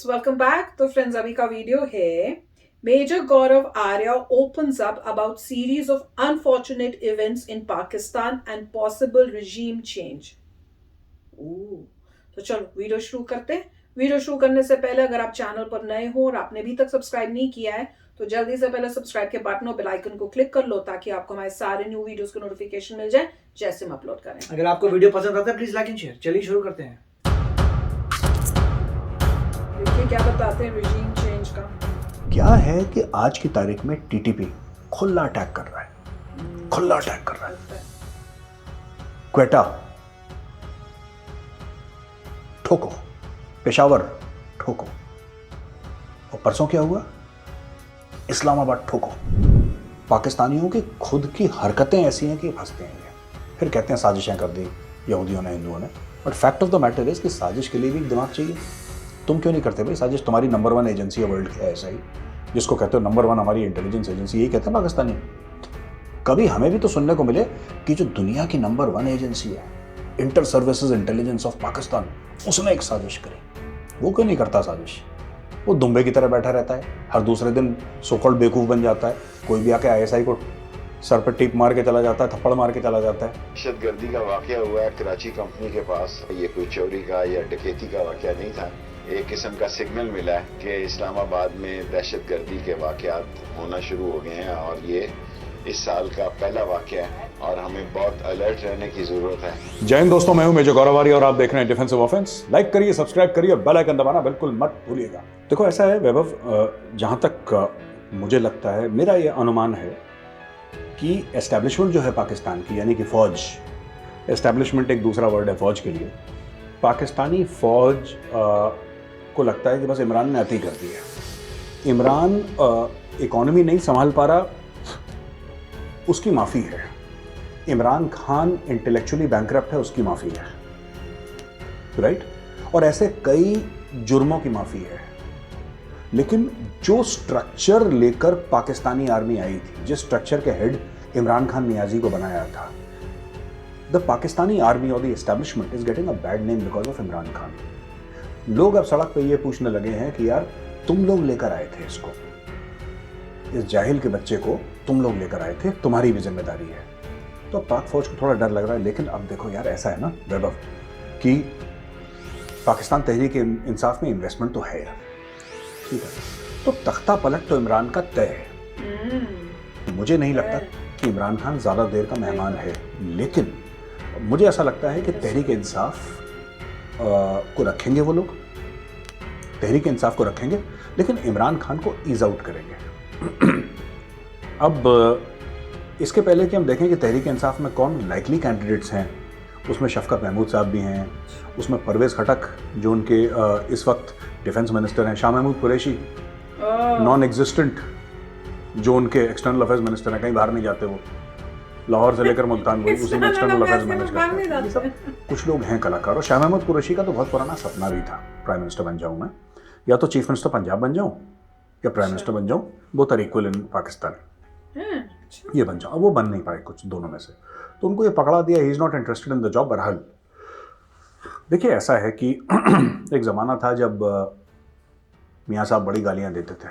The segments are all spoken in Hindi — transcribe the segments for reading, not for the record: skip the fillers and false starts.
Welcome back. तो फ्रेंड्स अभी का वीडियो है major Gaurav Arya opens up about series of unfortunate events in Pakistan and possible regime change। ओह, तो चलो वीडियो शुरू करते हैं। वीडियो शुरू करने से पहले अगर आप चैनल पर नए हो और आपने अभी तक सब्सक्राइब नहीं किया है तो जल्दी से पहले सब्सक्राइब के बटन और बेल आइकन को क्लिक कर लो ताकि आपको हमारे सारे न्यू वीडियोस के नोटिफिकेशन मिल जाए जैसे हम अपलोड करें। अगर आपको वीडियो पसंद आता है प्लीज लाइक एंड शेयर। चलिए शुरू करते हैं। देखिए क्या बताते हैं रिजीम चेंज का। क्या है कि आज की तारीख में टीटीपी खुला अटैक कर रहा है, खुला अटैक कर रहा है। क्वेटा ठोको, पेशावर ठोको, और परसों क्या हुआ? इस्लामाबाद ठोको। पाकिस्तानियों की खुद की हरकतें ऐसी हैं कि फंसते हैं ये। फिर कहते हैं साजिशें कर दी यहूदियों ने, हिंदुओं ने। But fact of the matter is कि साजिश के लिए भी दिमाग चाहिए। तुम क्यों नहीं करते भाई साजिश? तुम्हारी नंबर 1 एजेंसी है वर्ल्ड की, ऐसा ही जिसको कहते हो नंबर 1 हमारी इंटेलिजेंस एजेंसी, यही कहते हैं पाकिस्तानी। कभी हमें भी तो सुनने को मिले कि जो दुनिया की नंबर 1 एजेंसी है, inter services intelligence of Pakistan, उसने एक साजिश करी। वो क्यों नहीं करता साजिश? वो दुम्बे की तरह बैठा रहता है, हर दूसरे दिन सोकॉल्ड बेवकूफ़ बन जाता है। कोई भी आके आईएसआई को सर पर टिप मार के चला जाता है, थप्पड़ मार के चला जाता है। दहशतगर्दी का वाकया हुआ है कराची कंपनी के पास। ये कोई चोरी का या डकैती का वाकया नहीं था। एक किस्म का सिग्नल मिला है कि इस्लामाबाद में दहशतगर्दी के वाकयात होना शुरू हो गए हैं और ये इस साल का पहला वाकया है और हमें बहुत अलर्ट रहने की जरूरत है। जय हिंद दोस्तों, मैं हूं मेजर गौरव आर्या और आप देख रहे हैं डिफेंसिव ऑफेंस। लाइक करिए, सब्सक्राइब करिए और बेल आइकन दबाना बिल्कुल मत भूलिएगा। देखो ऐसा है वैभव, जहां तक मुझे लगता है, मेरा ये अनुमान है कि एस्टैब्लिशमेंट जो है पाकिस्तान की, यानी कि फौज, एस्टैब्लिशमेंट एक दूसरा वर्ड है फौज के लिए, पाकिस्तानी फौज को लगता है कि बस इमरान ने अति कर दिया। इमरान इकोनॉमी नहीं संभाल पा रहा, उसकी माफ़ी है। इमरान खान इंटेलेक्चुअली बैंकरप्ट है, उसकी माफ़ी है, राइट? और ऐसे कई जुर्मों की माफ़ी है। लेकिन जो स्ट्रक्चर लेकर पाकिस्तानी आर्मी आई थी, जिस स्ट्रक्चर के हेड इमरान खान नियाजी को बनाया था, द पाकिस्तानी आर्मी और the establishment is getting a bad name because of Imran Khan. लोग अब सड़क पे ये पूछने लगे हैं कि यार तुम लोग लेकर आए थे इसको, इस जाहिल के बच्चे को तुम लोग लेकर आए थे, तुम्हारी भी जिम्मेदारी है। तो पाक फौज को थोड़ा डर लग रहा है। लेकिन अब देखो यार, ऐसा है ना वैभव कि पाकिस्तान तहरीक इंसाफ में इन्वेस्टमेंट तो है यार, ठीक है, तो तख्ता पलट तो इमरान का तय है। मुझे नहीं लगता कि इमरान खान ज़्यादा देर का मेहमान है, लेकिन मुझे ऐसा लगता है कि तहरीक इंसाफ को रखेंगे वो लोग, तहरीक इंसाफ को रखेंगे, लेकिन इमरान खान को ईज आउट करेंगे। अब इसके पहले कि हम देखें कि तहरीक इंसाफ में कौन लाइकली कैंडिडेट्स हैं, उसमें शफकत महमूद साहब भी हैं, उसमें परवेज़ खटक जो उनके इस वक्त डिफेंस मिनिस्टर हैं, शाह महमूद कुरैशी नॉन एग्जिस्टेंट जो उनके एक्सटर्नल अफेयर्स मिनिस्टर हैं, कहीं बाहर नहीं जाते वो, लाहौर से लेकर मुल्तान वही उसी में एक्सटर्नल अफेयर्स मैनेज करते हैं। कुछ लोग हैं कलाकार। और शाह महमूद कुरैशी का तो बहुत पुराना सपना भी था, प्राइम मिनिस्टर बन जाऊँ मैं, या तो चीफ मिनिस्टर पंजाब बन जाऊँ या प्राइम मिनिस्टर बन जाऊँ, both are equal in Pakistan, ये बन जाऊँ। अब वो बन नहीं पाए कुछ दोनों में से, तो उनको ये पकड़ा दिया, he is not interested in the job. बहरहाल देखिए ऐसा है कि एक ज़माना था जब मियाँ साहब बड़ी गालियाँ देते थे,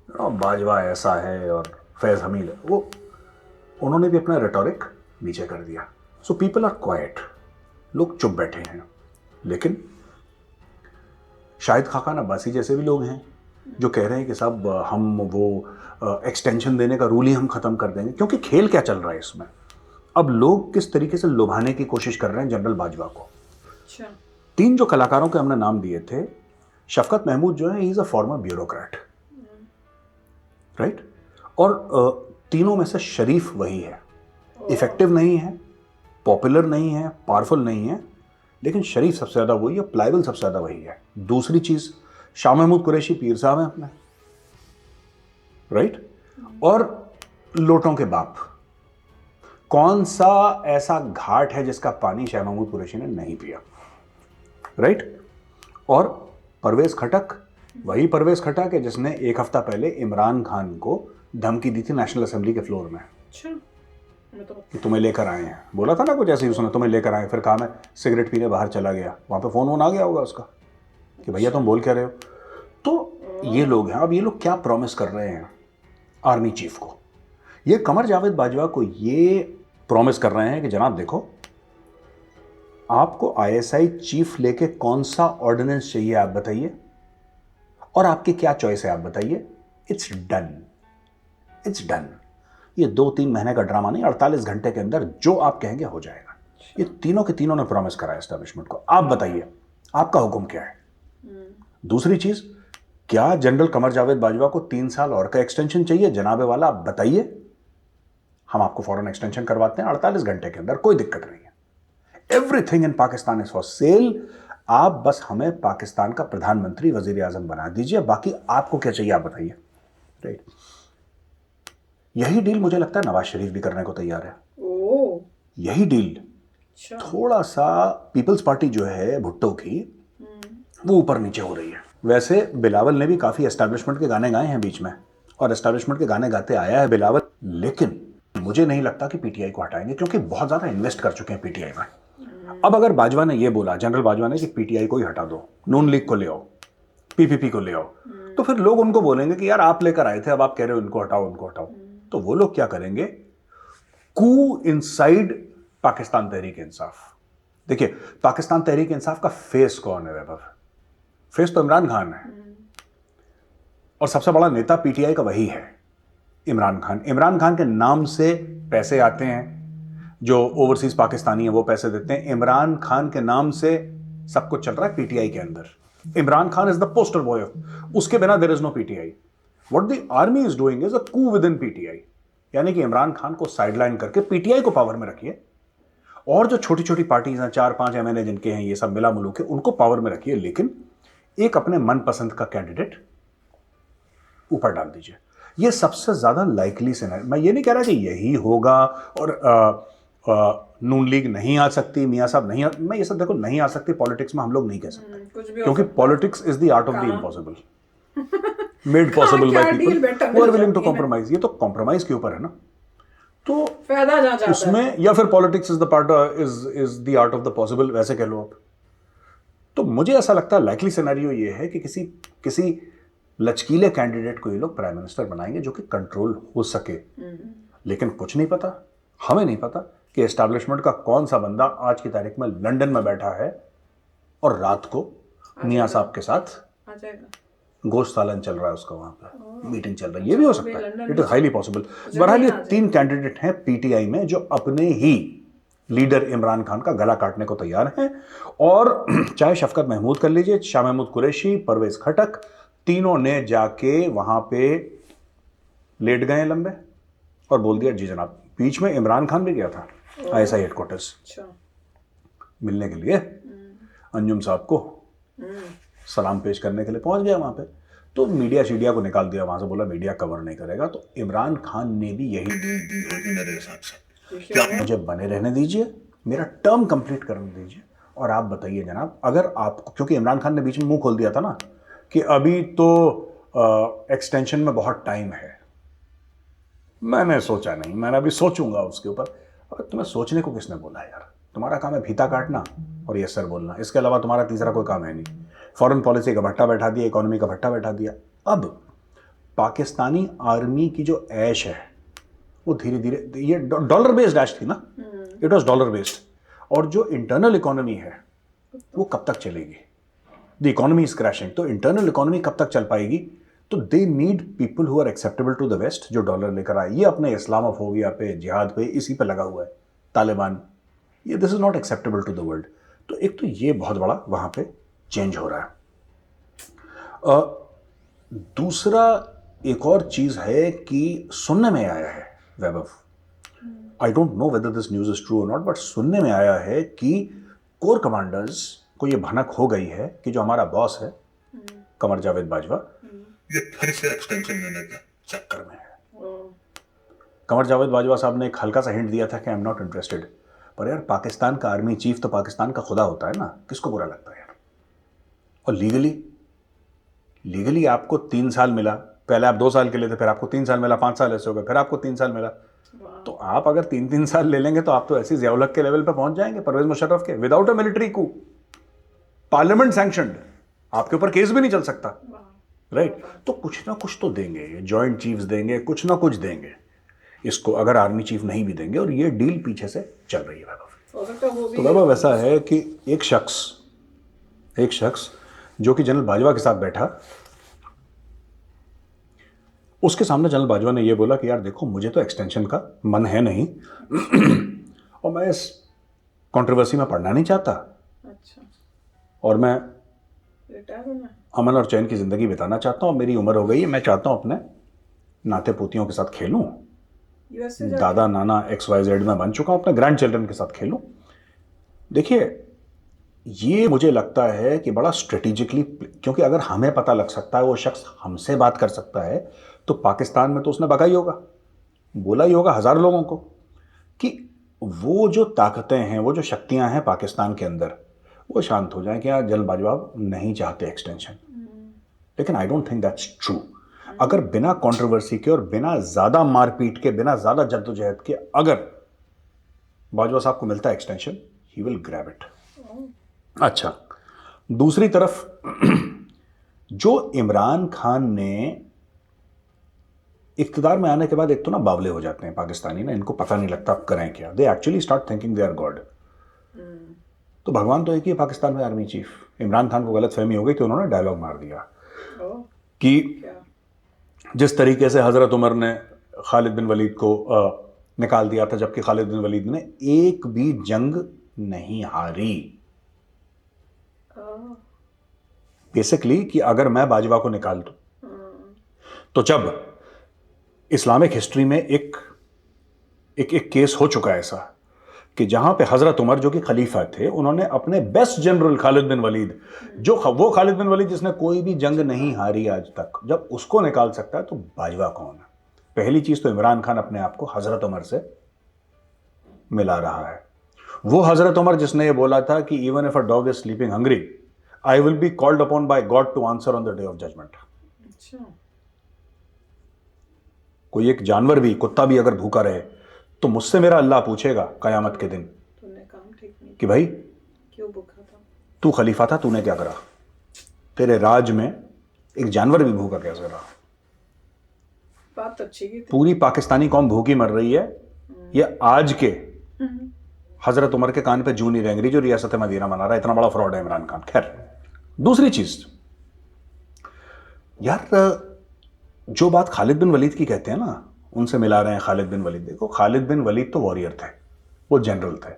बाजवा ऐसा है और फैज़ हमीद है, वो उन्होंने भी अपना रेटोरिक नीचे कर दिया। सो पीपल आर क्वाइट, लोग चुप बैठे हैं। लेकिन शाहिद खाकान अब्बासी जैसे भी लोग हैं जो कह रहे हैं कि साहब हम वो एक्सटेंशन देने का रूल ही हम ख़त्म कर देंगे, क्योंकि खेल क्या चल रहा है इसमें। अब लोग किस तरीके से लुभाने की कोशिश कर रहे हैं जनरल बाजवा को। 3 जो कलाकारों के हमने नाम दिए थे, शफकत महमूद जो है, he is a former bureaucrat, right? और तीनों में से शरीफ वही है, इफेक्टिव नहीं है, पॉपुलर नहीं है, पावरफुल नहीं है, लेकिन शरीफ सबसे ज़्यादा वही है, प्लायबल सबसे ज़्यादा वही है। दूसरी चीज़, शाह महमूद कुरैशी पीर साहब हैं अपने, राइट? और लोटों के बाप। कौन सा ऐसा घाट है जिसका पानी शाह महमूद कुरैशी ने नहीं पिया, राइट? और परवेज़ खटक, वही परवेज़ खटक है जिसने एक हफ्ता पहले इमरान खान को धमकी दी थी नेशनल असेंबली के फ्लोर में कि तुम्हें लेकर आए हैं। बोला था ना कुछ ऐसे ही उसने, तुम्हें लेकर आए। फिर कहा मैं सिगरेट पीने बाहर चला गया, वहाँ पे फ़ोन आ गया होगा उसका कि भैया तुम बोल क्या रहे हो। तो ये लोग हैं, अब ये लोग क्या प्रॉमिस कर रहे हैं आर्मी चीफ को? ये कमर जावेद बाजवा को ये प्रॉमिस कर रहे हैं कि जनाब देखो, आपको आईएसआई चीफ लेके कौन सा ऑर्डिनेंस चाहिए आप बताइए, और आपकी क्या चॉइस है आप बताइए, इट्स डन, इट्स डन। ये 2-3 महीने का ड्रामा नहीं, 48 घंटे के अंदर जो आप कहेंगे हो जाएगा। ये तीनों के तीनों ने प्रॉमिस करा एस्टेब्लिशमेंट को। आप बताइए आपका हुक्म क्या है? दूसरी चीज, क्या जनरल कमर जावेद बाजवा को 3 साल और का एक्सटेंशन चाहिए? जनाबे वाला आप बताइए, हम आपको फौरन एक्सटेंशन करवाते हैं 48 घंटे के अंदर, कोई दिक्कत नहीं है। Everything in Pakistan is for sale. आप बस हमें पाकिस्तान का प्रधानमंत्री वजीर आजम बना दीजिए, बाकी आपको क्या चाहिए आप बताइए। राइट, यही डील मुझे लगता है नवाज शरीफ भी करने को तैयार है। यही डील थोड़ा सा पीपल्स पार्टी जो है भुट्टो की, वो ऊपर नीचे हो रही है। वैसे बिलावल ने भी काफी एस्टैब्लिशमेंट के गाने गाए हैं बीच में, और एस्टैब्लिशमेंट के गाने गाते आया है बिलावल, लेकिन मुझे नहीं लगता कि पीटीआई को हटाएंगे, क्योंकि बहुत ज्यादा इन्वेस्ट कर चुके हैं पीटीआई में। अब अगर बाजवा ने ये बोला, जनरल बाजवा ने, कि पीटीआई को ही हटा दो, नून लीग को ले आओ, पीपीपी को ले आओ, तो फिर लोग उनको बोलेंगे कि यार आप लेकर आए थे, अब आप कह रहे हो इनको हटाओ उनको हटाओ। तो वो लोग क्या करेंगे, कू इनसाइड पाकिस्तान तहरीक इंसाफ। देखिए, पाकिस्तान तहरीक इंसाफ का फेस कौन है वैभव? फेस तो इमरान खान है, और सबसे बड़ा नेता पीटीआई का वही है, इमरान खान। इमरान खान के नाम से पैसे आते हैं, जो ओवरसीज पाकिस्तानी है वो पैसे देते हैं। इमरान खान के नाम से सब कुछ चल रहा है पीटीआई के अंदर। Imran Khan is the poster boy of, उसके बिना there is no PTI. What the army is doing is a coup within PTI, यानी कि इमरान खान को साइडलाइन करके पीटीआई को पावर में रखिए, और जो छोटी छोटी पार्टीज हैं, 4-5 एमएनए जिनके हैं, ये सब मिला मुलूक है, उनको पावर में रखिए, लेकिन एक अपने मनपसंद का कैंडिडेट ऊपर डाल दीजिए। ये सबसे ज्यादा लाइकली सिनेरियो। मैं ये नहीं कह रहा कि यही होगा और नून लीग नहीं आ सकती, मियां साहब नहीं मैं ये सब देखो नहीं आ सकती, पॉलिटिक्स में हम लोग नहीं कह सकते, क्योंकि politics is the art of the impossible made possible by people who are willing to compromise. ये तो कॉम्प्रोमाइज के ऊपर है ना, तो फायदा जहां जाता उसमें है। या फिर politics is the part is the art of the possible, वैसे कह लो आप। तो मुझे ऐसा लगता है लाइकली सिनेरियो ये है कि किसी लचकीले कैंडिडेट को ये लोग प्राइम मिनिस्टर बनाएंगे जो कि कंट्रोल हो सके। लेकिन कुछ नहीं पता, हमें नहीं पता कि एस्टैब्लिशमेंट का कौन सा बंदा आज की तारीख में लंदन में बैठा है और रात को मियां साहब के साथ आ जाएगा, गोश्त सालन चल रहा है उसका, वहां पे मीटिंग चल रही है। ये भी हो सकता है, इट इज हाईली पॉसिबल। बहरहाल ये 3 कैंडिडेट हैं पीटीआई में जो अपने ही लीडर इमरान खान का गला काटने को तैयार हैं, और चाहे शफकत महमूद कर लीजिए, शाह महमूद कुरैशी, परवेज खटक, तीनों ने जाके वहां पे लेट गए लंबे और बोल दिया जी जनाब। बीच में इमरान खान भी गया था आईएसआई हेडक्वार्टर्स मिलने के लिए, अंजुम साहब को सलाम पेश करने के लिए पहुंच गया वहां पे। तो मीडिया को निकाल दिया वहां से, बोला मीडिया कवर नहीं करेगा। तो इमरान खान ने भी यही डील दी होगी मेरे हिसाब से, क्या मुझे बने रहने दीजिए, मेरा टर्म कंप्लीट करने दीजिए, और आप बताइए जनाब, अगर आपको, क्योंकि इमरान खान ने बीच में मुंह खोल दिया था ना कि अभी तो एक्सटेंशन में बहुत टाइम है। मैंने सोचा नहीं, मैंने अभी सोचूंगा उसके ऊपर। और तुम्हें सोचने को किसने बोला यार? तुम्हारा काम है फीता काटना और यस सर बोलना, इसके अलावा तुम्हारा तीसरा कोई काम है नहीं। फॉरेन पॉलिसी का भट्टा बैठा दिया, इकोनॉमी का भट्टा बैठा दिया। अब पाकिस्तानी आर्मी की जो ऐश है वो धीरे धीरे, ये डॉलर बेस्ड ऐश थी ना, इट वॉज डॉलर बेस्ड, और जो इंटरनल इकोनॉमी है वो कब तक चलेगी? द इकोनॉमी इज क्रैशिंग, तो इंटरनल इकोनॉमी कब तक चल पाएगी? तो they need people who are acceptable to the west, जो डॉलर लेकर आए। ये अपने इस्लामोफोबिया पे, जिहाद पे, इसी पे लगा हुआ है तालिबान। ये this is not acceptable to the world. तो एक तो ये बहुत बड़ा वहां पे चेंज हो रहा है। दूसरा एक और चीज है कि सुनने में आया है Vaibhav, I don't know whether this news is true और नॉट, बट सुनने में आया है कि कोर कमांडर्स को ये भनक हो गई है कि जो हमारा बॉस है कमर जावेद बाजवा, ये फिर से एक्सटेंशन लेने के चक्कर में है। कमर जावेद बाजवा साहब ने एक हल्का सा हिंट दिया था कि आई एम नॉट इंटरेस्टेड, पर यार पाकिस्तान का आर्मी चीफ तो पाकिस्तान का खुदा होता है ना, किसको बुरा लगता है यार? और लीगली आपको 3 साल मिला, पहले आप 2 साल के लिए थे, फिर आपको 3 साल मिला, 5 साल ऐसे हो गए, फिर आपको 3 साल मिला। तो आप अगर 3-3 साल ले लेंगे तो आप तो ऐसी ज़िया-उल-हक के लेवल पे पहुंच जाएंगे, परवेज मुशर्रफ के, without a military Koo, parliament sanctioned, आपके ऊपर केस भी नहीं चल सकता। राइट। तो कुछ ना कुछ तो देंगे, जॉइंट चीफ्स देंगे, कुछ ना कुछ देंगे इसको, अगर आर्मी चीफ नहीं भी देंगे। और ये डील पीछे से चल रही है वैभव। हो सकता है वो भी तो वैभव ऐसा है कि एक शख्स जो कि जनरल बाजवा के साथ बैठा, उसके सामने जनरल बाजवा ने ये बोला कि यार देखो, मुझे तो एक्सटेंशन का मन है नहीं और मैं इस कंट्रोवर्सी में पढ़ना नहीं चाहता, अच्छा और मैं रिटायर होना है। अमन और चैन की ज़िंदगी बिताना चाहता हूँ, मेरी उम्र हो गई है, मैं चाहता हूँ अपने नाते पोतियों के साथ खेलूँ, यूएसए दादा नाना XYZ में बन चुका हूँ, अपने ग्रैंड चिल्ड्रन के साथ खेलूँ। देखिए, ये मुझे लगता है कि बड़ा स्ट्रेटेजिकली, क्योंकि अगर हमें पता लग सकता है, वो शख्स हमसे बात कर सकता है, तो पाकिस्तान में तो उसने बका ही होगा, बोला ही होगा हज़ार लोगों को कि वो जो ताकतें हैं, वो जो शक्तियां हैं पाकिस्तान के अंदर, वो शांत हो जाएं कि यार जनरल बाजवा नहीं चाहते एक्सटेंशन। लेकिन I don't think that's true. अगर बिना कंट्रोवर्सी के और बिना ज़्यादा मारपीट के, बिना ज़्यादा जद्दोजहद के अगर बाजवा साहब को मिलता है extension, he will grab it. अच्छा, दूसरी तरफ जो इमरान खान ने इख्तिदार में आने के बाद, एक तो ना बावले हो जाते हैं पाकिस्तानी ना, इनको पता नहीं लगता अब करें क्या, they actually start thinking they are God. तो भगवान तो एक ही है पाकिस्तान में, आर्मी चीफ। इमरान खान को गलत फहमी हो गई कि उन्होंने डायलॉग मार दिया कि जिस तरीके से हज़रत उमर ने खालिद बिन वलीद को निकाल दिया था, जबकि खालिद बिन वलीद ने एक भी जंग नहीं हारी। बेसिकली कि अगर मैं बाजवा को निकाल दूं, तो जब इस्लामिक हिस्ट्री में एक केस हो चुका है ऐसा कि जहां पे हजरत उमर जो कि खलीफा थे, उन्होंने अपने बेस्ट जनरल खालिद बिन वलीद, वो खालिद बिन वलीद जिसने कोई भी जंग नहीं हारी आज तक, जब उसको निकाल सकता है तो बाजवा कौन है? पहली चीज तो इमरान खान अपने आप को हजरत उमर से मिला रहा है। वो हजरत उमर जिसने ये बोला था कि even if a dog is sleeping hungry, I will be called upon by God to answer on the day of judgement. कोई एक जानवर भी, कुत्ता भी अगर भूखा रहे तो मुझसे मेरा अल्लाह पूछेगा कयामत के दिन कि भाई क्यों भूखा था, तू खलीफा था, तूने क्या करा? तेरे राज में एक जानवर भी भूखा कैसे रहा? बात अच्छी की थी। पूरी पाकिस्तानी कौम भूखी मर रही है, ये आज के हजरत उमर के कान पे जू नहीं रेंग रही जो रियासत मदीना मना रहा है। इतना बड़ा फ्रॉड है इमरान खान। खैर, दूसरी चीज यार, जो बात खालिद बिन वलीद की कहते हैं ना, उनसे मिला रहे हैं खालिद बिन वलीद। देखो, खालिद बिन वलीद तो वॉरियर थे, वो जनरल थे।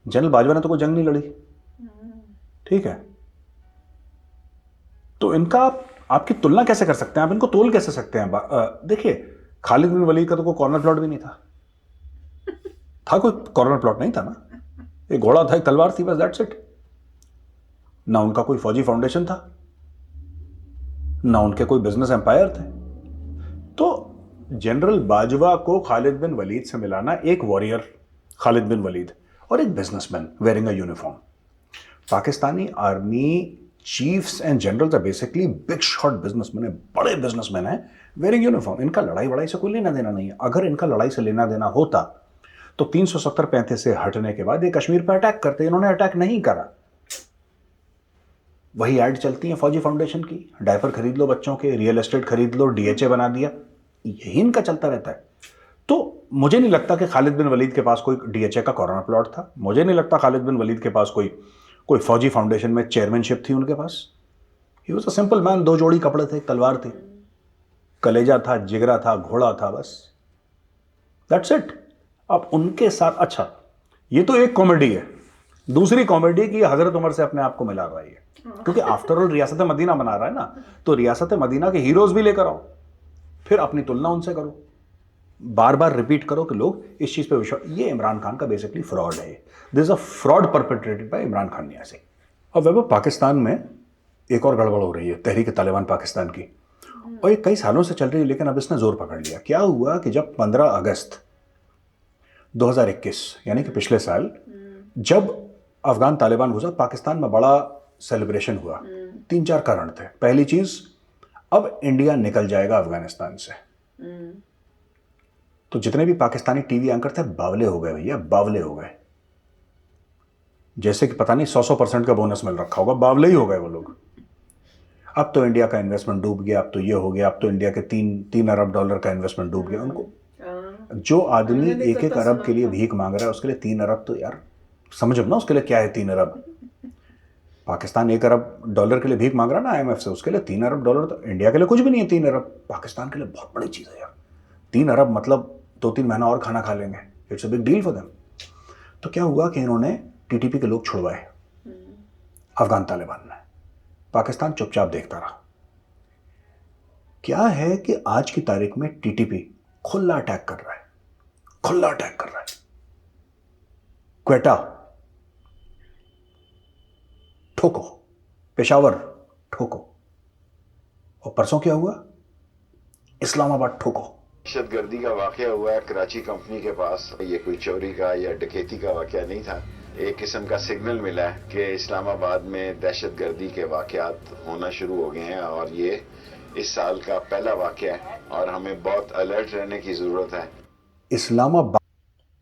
जनरल बाजवा ने तो कोई जंग नहीं लड़ी, ठीक है? तो इनका आपकी तुलना कैसे कर सकते हैं, आप इनको तोल कैसे सकते हैं? देखिए, खालिद बिन वलीद का तो कोई कॉर्नर प्लॉट भी नहीं था कोई कॉर्नर प्लॉट नहीं था ना, एक घोड़ा था, एक तलवार थी, बस, दैट्स इट। ना उनका कोई फौजी फाउंडेशन था, ना उनके कोई बिजनेस एम्पायर थे। तो जनरल बाजवा को खालिद बिन वलीद से मिलाना, एक वॉरियर खालिद बिन वलीद और एक businessman wearing a uniform. Pakistani army chiefs and generals are basically big shot businessman, बड़े बिजनेसमैन हैं वेयरिंग यूनिफॉर्म। इनका लड़ाई वड़ाई से कोई लेना देना नहीं है। अगर इनका लड़ाई से लेना देना होता तो 370-35 से हटने के बाद ये कश्मीर पर अटैक करते। इन्होंने अटैक नहीं करा। वही ऐड चलती है फौजी फाउंडेशन की, डायपर खरीद लो बच्चों के, रियल एस्टेट खरीद लो, DHA बना दिया, यही इनका चलता रहता है। तो मुझे नहीं लगता कि खालिद बिन वलीद के पास कोई DHA का कॉर्नर प्लॉट था। मुझे नहीं लगता खालिद बिन वलीद के पास कोई फौजी फाउंडेशन में चेयरमैनशिप थी उनके पास। He was a simple man. 2 जोड़ी कपड़े थे, एक तलवार थी, कलेजा था, जिगरा था, घोड़ा था, बस, दैट्स इट। अब उनके साथ, अच्छा, ये तो एक कॉमेडी है। दूसरी कॉमेडी की हजरत उमर से अपने आप को मिला रहा है, क्योंकि आफ्टर ऑल रियासत मदीना बना रहा है ना, तो रियासत मदीना के हीरोज भी लेकर आओ, फिर अपनी तुलना उनसे करो, बार बार रिपीट करो कि लोग इस चीज पे विश्वास। ये इमरान खान का बेसिकली फ्रॉड है। This is a fraud perpetrated by Imran Khan Niazi. अब वह पाकिस्तान में एक और गड़बड़ हो रही है, तहरीक तालिबान पाकिस्तान की, और ये कई सालों से चल रही है, लेकिन अब इसने जोर पकड़ लिया। क्या हुआ कि जब 15 अगस्त 2021 यानी कि पिछले साल जब अफगान तालिबान घुसा, पाकिस्तान में बड़ा सेलिब्रेशन हुआ। 3-4 कारण थे। पहली चीज, अब इंडिया निकल जाएगा अफगानिस्तान से। तो जितने भी पाकिस्तानी टीवी एंकर थे बावले हो गए भैया, बावले हो गए। जैसे कि पता नहीं 100% का बोनस मिल रखा होगा, बावले ही हो गए वो लोग। अब तो इंडिया का इन्वेस्टमेंट डूब गया, अब तो ये हो गया, अब तो इंडिया के 3 अरब डॉलर का इन्वेस्टमेंट डूब गया। उनको जो आदमी मैंने एक तो अरब सुना के लिए था। भीख मांग रहा है उसके लिए 3 अरब, तो यार समझो ना उसके लिए क्या है 3 अरब। पाकिस्तान 1 अरब डॉलर के लिए भीख मांग रहा है ना IMF से, उसके लिए 3 अरब डॉलर तो इंडिया के लिए कुछ भी नहीं है। 3 अरब पाकिस्तान के लिए बहुत बड़ी चीज़ है यार। 3 अरब मतलब 2-3 महीना और खाना खा लेंगे। It's a big deal for them. तो क्या हुआ कि इन्होंने TTP के लोग छुड़वाए अफगान तालिबान ने। पाकिस्तान चुपचाप देखता रहा। क्या है कि आज की तारीख में TTP खुला अटैक कर रहा है, खुला अटैक कर रहा है। क्वेटा ठोको, पेशावर ठोको, और परसों क्या हुआ, इस्लामाबाद ठोको। दहशतगर्दी का वाकया हुआ है कराची कंपनी के पास। ये कोई चोरी का या डकैती का वाकया नहीं था। एक किस्म का सिग्नल मिला है कि इस्लामाबाद में दहशतगर्दी के वाकयात होना शुरू हो गए हैं और ये इस साल का पहला वाकया है और हमें बहुत अलर्ट रहने की जरूरत है। इस्लामाबाद।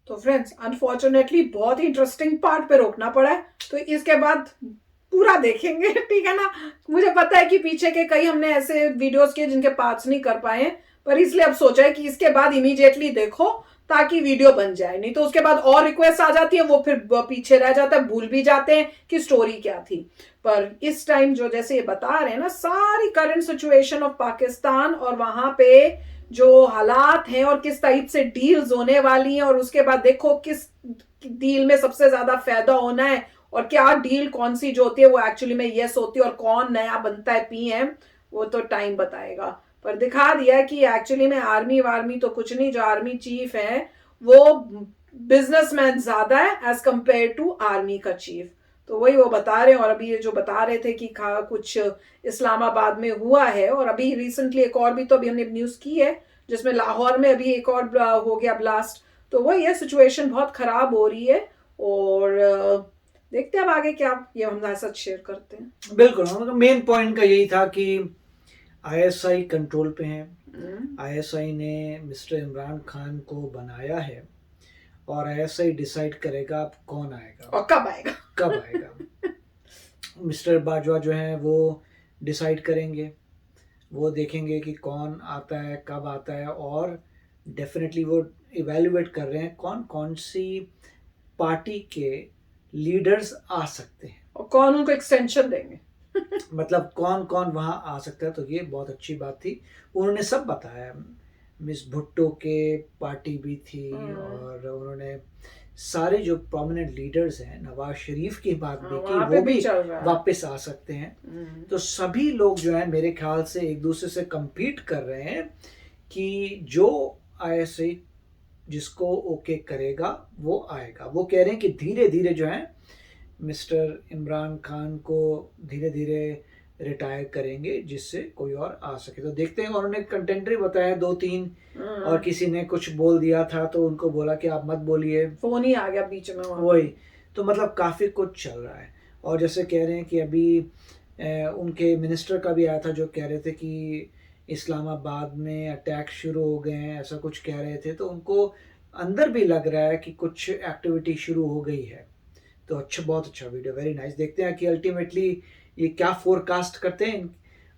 तो फ्रेंड्स अनफॉर्चुनेटली बहुत ही इंटरेस्टिंग पार्ट पे रोकना पड़ा है, तो इसके बाद पूरा देखेंगे, ठीक है ना। मुझे पता है कि पीछे के कई हमने ऐसे वीडियोस किए जिनके पार्ट्स नहीं कर पाए हैं, पर इसलिए अब सोचा है कि इसके बाद इमीडिएटली देखो ताकि वीडियो बन जाए। नहीं तो उसके बाद और रिक्वेस्ट आ जाती है, वो फिर पीछे रह जाता है, भूल भी जाते हैं कि स्टोरी क्या थी। पर इस टाइम जो जैसे ये बता रहे हैं ना, सारी करंट सिचुएशन ऑफ पाकिस्तान और वहां पे जो हालात हैं और किस टाइप से डील्स होने वाली हैं, और उसके बाद देखो किस डील में सबसे ज्यादा फायदा होना है और क्या डील कौन सी जो होती है वो एक्चुअली में यस होती है, और कौन नया बनता है PM, वो तो टाइम बताएगा। पर दिखा दिया कि एक्चुअली में आर्मी वार्मी तो कुछ नहीं, जो आर्मी चीफ है वो बिजनेसमैन ज्यादा है एज कंपेयर टू आर्मी का चीफ। तो वही वो बता रहे हैं। और अभी ये जो बता रहे थे कि कुछ इस्लामाबाद में हुआ है, और अभी रिसेंटली एक और भी तो अभी हमने न्यूज की है जिसमें लाहौर में अभी एक और हो गया ब्लास्ट। तो वही है, सिचुएशन बहुत खराब हो रही है, और देखते हैं अब आगे क्या ये हमारे साथ शेयर करते हैं। बिल्कुल, उनका मेन पॉइंट का यही था कि ISI कंट्रोल पे हैं। ISI ने मिस्टर इमरान खान को बनाया है और ISI डिसाइड करेगा अब कौन आएगा और कब आएगा। मिस्टर बाजवा जो हैं वो डिसाइड करेंगे, वो देखेंगे कि कौन आता है, कब आता है, और डेफिनेटली वो इवेल्युएट कर रहे हैं कौन कौन सी पार्टी के लीडर्स आ सकते हैं और कौन उनको एक्सटेंशन देंगे। मतलब कौन कौन वहाँ आ सकता है। तो ये बहुत अच्छी बात थी, उन्होंने सब बताया। मिस भुट्टो के पार्टी भी थी, और उन्होंने सारे जो प्रोमिनेंट लीडर्स हैं, नवाज शरीफ की बात भी की, वो भी वापस आ सकते हैं। तो सभी लोग जो है मेरे ख्याल से एक दूसरे से compete कर रहे हैं कि जो ISI जिसको ओके करेगा वो आएगा। वो कह रहे हैं कि धीरे धीरे जो है मिस्टर इमरान खान को धीरे धीरे रिटायर करेंगे जिससे कोई और आ सके। तो देखते हैं। और उन्होंने कंटेंट्री बताया 2-3, और किसी ने कुछ बोल दिया था तो उनको बोला कि आप मत बोलिए, फोन ही आ गया बीच में वही। तो मतलब काफ़ी कुछ चल रहा है। और जैसे कह रहे हैं कि अभी उनके मिनिस्टर का भी आया था जो कह रहे थे कि इस्लामाबाद में अटैक शुरू हो गए हैं, ऐसा कुछ कह रहे थे। तो उनको अंदर भी लग रहा है कि कुछ एक्टिविटी शुरू हो गई है। तो अच्छा, बहुत अच्छा वीडियो, वेरी नाइस। देखते हैं कि अल्टीमेटली ये क्या फोरकास्ट करते हैं।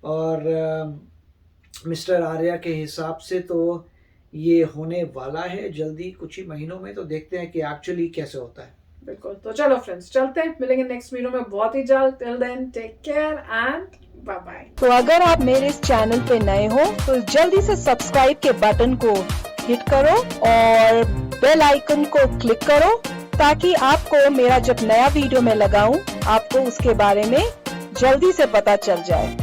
और मिस्टर आर्या के हिसाब से तो ये होने वाला है जल्दी, कुछ ही महीनों में। तो देखते हैं कि एक्चुअली कैसे होता है। बिल्कुल। तो चलो फ्रेंड्स, चलते हैं, मिलेंगे नेक्स्ट वीडियो में बहुत ही जल्द। Till then take care and bye bye. तो अगर आप मेरे इस चैनल पे नए हो तो जल्दी से सब्सक्राइब के बटन को हिट करो और बेल आइकन को क्लिक करो, ताकि आपको मेरा जब नया वीडियो मैं लगाऊं आपको उसके बारे में जल्दी से पता चल जाए।